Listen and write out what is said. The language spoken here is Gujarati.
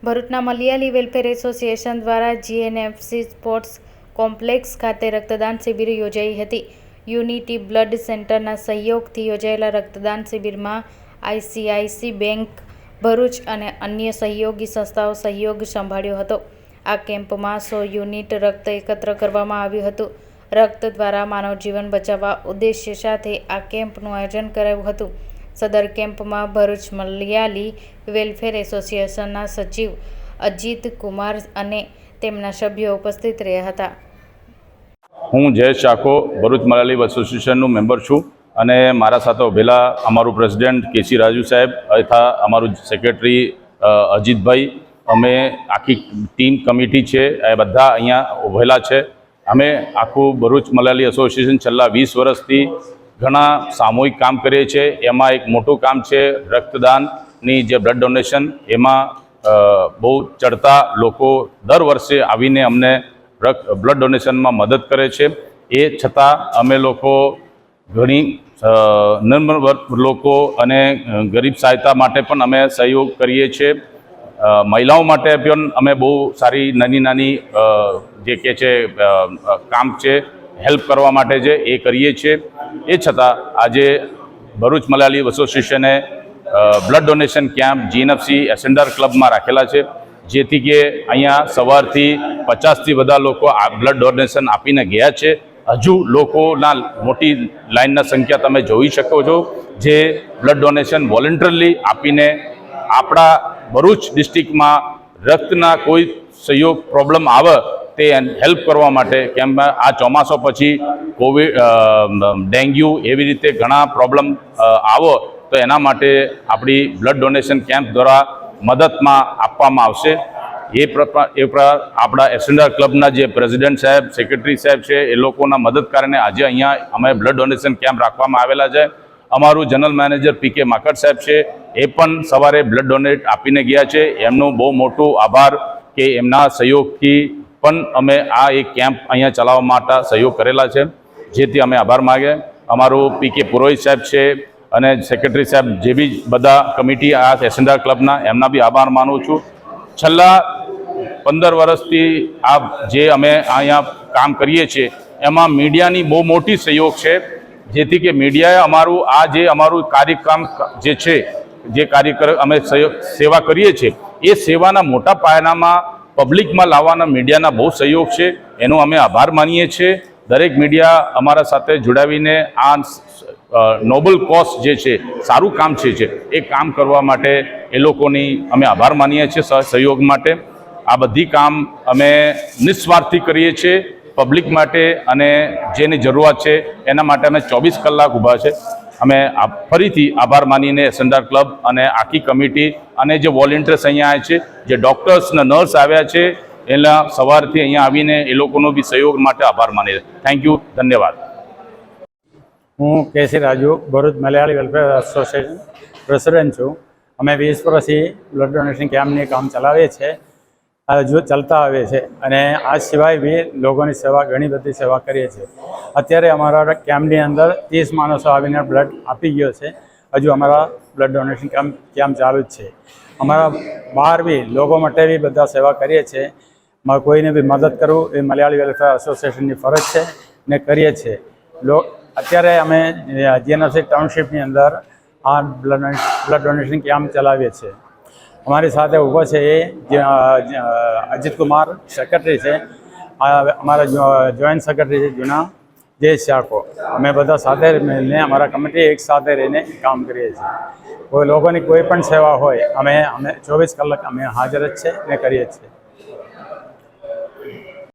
ભરૂચના મલયાલી વેલફેર એસોસિએશન દ્વારા જીએનએફસી સ્પોર્ટ્સ કોમ્પ્લેક્સ ખાતે રક્તદાન શિબિર યોજાઈ હતી। યુનિટી બ્લડ સેન્ટરના સહયોગથી યોજાયેલા રક્તદાન શિબિરમાં આઈસીઆઈસી બેંક ભરૂચ અને અન્ય સહયોગી સંસ્થાઓ સહયોગ સંભાળ્યો હતો। આ કેમ્પમાં 100 યુનિટ રક્ત એકત્ર કરવામાં આવ્યું હતું। રક્ત દ્વારા માનવ જીવન બચાવવા ઉદ્દેશ્ય સાથે આ કેમ્પનું આયોજન કરાયું હતું। સદર કેમ્પમાં ભરૂચ મલયાલી વેલફેર એસોસિએશનના સચિવ અજીત કુમાર અને તેમના સભ્યો ઉપસ્થિત રહ્યા હતા। હું જયેશ ચાકો ભરૂચ મલયાલી એસોસિએશનનું મેમ્બર છું અને મારા સાથે ઉભેલા અમારું પ્રેસિડેન્ટ કેસી રાજુ સાહેબ તથા અમારું સેક્રેટરી અજીતભાઈ, અમે આખી ટીમ કમિટી છે એ બધા અહીંયા ઉભેલા છે। અમે આખું ભરૂચ મલયાલી એસોસિએશન છેલ્લા 20 વર્ષથી ઘણા સામૂહિક કામ કરીએ છીએ। એમાં એક મોટું કામ છે રક્તદાનની જે બ્લડ ડોનેશન। એમાં બહુ ચડતા લોકો દર વર્ષે આવીને અમને બ્લડ ડોનેશનમાં મદદ કરે છે। એ છતાં અમે લોકો ઘણી નમ્ર લોકો અને ગરીબ સહાયતા માટે પણ અમે સહયોગ કરીએ છીએ। મહિલાઓ માટે પણ અમે બહુ સારી નાની જે કે છે કામ છે હેલ્પ કરવા માટે છે એ કરીએ છીએ। એ છતાં આજે ભરૂચ મલયાલી એસોસિએશને બ્લડ ડોનેશન કેમ્પ જીએનએફસી એસેન્ડર ક્લબમાં રાખેલા છે, જેથી કે અહીંયા સવારથી 50થી વધુ લોકો આ બ્લડ ડોનેશન આપીને ગયા છે। હજુ લોકોના મોટી લાઇનના સંખ્યા તમે જોઈ શકો છો, જે બ્લડ ડોનેશન વોલન્ટરીલી આપીને આપણા ભરૂચ ડિસ્ટ્રિક્ટમાં રક્તના કોઈ સહયોગ પ્રોબ્લેમ આવે તે હેલ્પ કરવા માટે। કેમ આ ચોમાસા પછી કોવિડ, ડેન્ગ્યુ એવી રીતે ઘણા પ્રોબ્લેમ આવો તો એના માટે આપણી બ્લડ ડોનેશન કેમ્પ દ્વારા મદદમાં આપવામાં આવશે। એ આપણા એસેન્ડર ક્લબના જે પ્રેસિડેન્ટ સાહેબ, સેક્રેટરી સાહેબ છે એ લોકોના મદદ કારણે આજે અહીંયા અમે બ્લડ ડોનેશન કેમ્પ રાખવામાં આવેલા છે। અમારું જનરલ મેનેજર પીકે માકડ સાહેબ છે, એ પણ સવારે બ્લડ ડોનેટ આપીને ગયા છે। એમનું બહુ મોટું આભાર કે એમના સહયોગથી પણ અમે આ એક કેમ્પ અહીંયા ચલાવવા માટે સહયોગ કરેલા છે, જેથી અમે આભાર માગીએ। અમારું પીકે પુરોહિત સાહેબ છે અને સેક્રેટરી સાહેબ, જે બી બધા કમિટી આ એસેન્ડર ક્લબના, એમના બી આભાર માનું છું। છેલ્લા 15 વર્ષથી આ જે અમે અહીંયા કામ કરીએ છીએ એમાં મીડિયાની બહુ મોટી સહયોગ છે, જેથી કે મીડિયાએ અમારું કાર્યક્રમ જે છે, જે કાર્યક્રમ અમે સેવા કરીએ છીએ એ સેવાના મોટા પાયામાં પબ્લિકમાં લાવવાના મીડિયાના બહુ સહયોગ છે, એનો અમે આભાર માનીએ છીએ। દરેક મીડિયા અમારા સાથે જોડાવીને આ નોબલ કોઝ જે છે, સારું કામ છે એ કામ કરવા માટે એ લોકોની અમે આભાર માનીએ છીએ સહયોગ માટે। આ બધી કામ અમે નિસ્વાર્થી કરીએ છીએ પબ્લિક માટે, અને જેની જરૂરિયાત છે એના માટે અમે 24 કલાક ઊભા છે। અમે ફરીથી આભાર માનીને એસેન્ડર ક્લબ અને આખી કમિટી અને જે વોલેન્ટિયર્સ અહીંયા આવ્યા છે, જે ડૉક્ટર્સ અને નર્સ આવ્યા છે, એના સવારથી અહીંયા આવીને એ લોકોનો બી સહયોગ માટે આભાર માનીએ। થેન્ક યુ, ધન્યવાદ। હું KC Raju Bharuch Malayali welfare association president છું। અમે 20 વર્ષથી બ્લડ ડોનેશન કેમ્પની કામ ચલાવીએ છીએ, હજુ ચાલતા આવે છે, અને આ સિવાય બી લોકોની સેવા, ઘણી બધી સેવા કરીએ છીએ। અત્યારે અમારા કેમ્પની અંદર 30 માણસો આવીને બ્લડ આપી ગયો છે। હજુ અમારા બ્લડ ડોનેશન કેમ્પ ચાલુ જ છે। અમારા બહાર બી લોકો માટે બી બધા સેવા કરીએ છીએ। કોઈને બી મદદ કરવું એ મલયાલી વેલફેર એસોસિએશનની ફરજ છે ને કરીએ છીએ। અત્યારે અમે જીએનએફસી ટાઉનશીપની અંદર આ બ્લડ ડોનેશન કેમ્પ ચલાવીએ છીએ। અમારી સાથે ઊભો છે એ અજીત કુમાર સેક્રેટરી છે, અમારા જોઈન્ટ સેક્રેટરી છે જૂના જયેશ ચાકો। અમે બધા સાથે મળીને અમારા કમિટી એક સાથે રહીને કામ કરીએ છીએ। કોઈ લોકોની કોઈ પણ સેવા હોય અમે 24 કલાક અમે હાજર જ છે ને કરીએ છીએ।